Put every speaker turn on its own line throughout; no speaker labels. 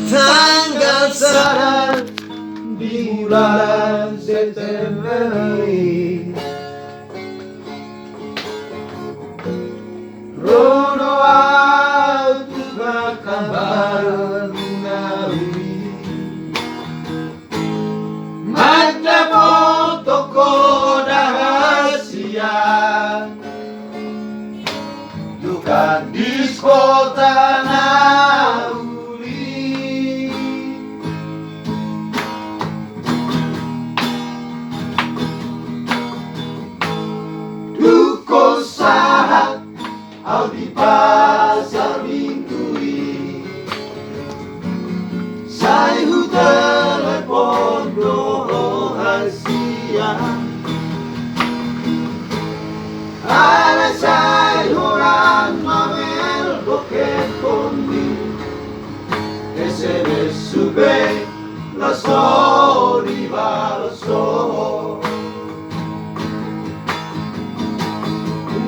tanggal sadar di bulan September ini. Rono aku berkabar menawi Magda fotoku rahasia Duka disko tanah uli Duko sahat au di pasar minggu'i Sai hu telepon rahasia Ala sai orang mamel boket kondi SMS sube la story balaso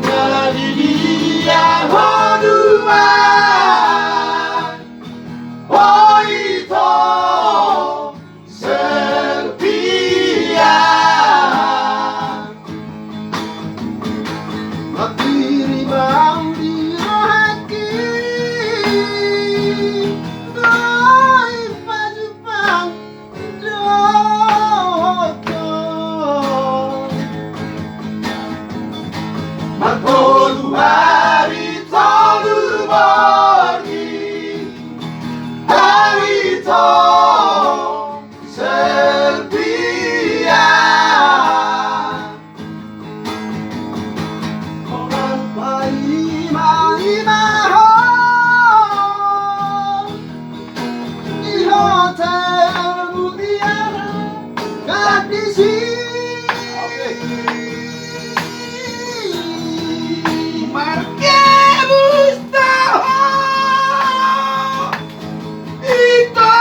Dari dia hodua Oh itu sepia Matiri mau dirahaki Doi pajupang doktor Matolu hari tolu bagi Hari to sepia Orang bayi maho Di hotel Mutiara Gadis Marque Mustafa Itu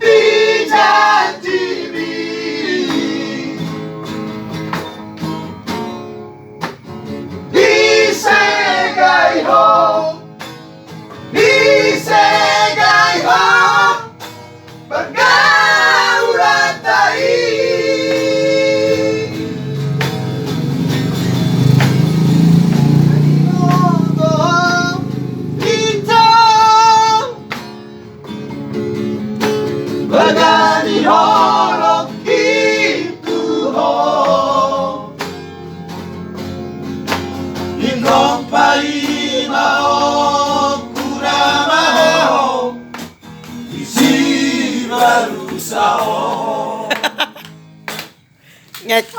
dijanjibi Disegai ho Bergaulat tai Bagani horok itu ho Ingkong pai mau kurama ho Isi baru sao
Ngek.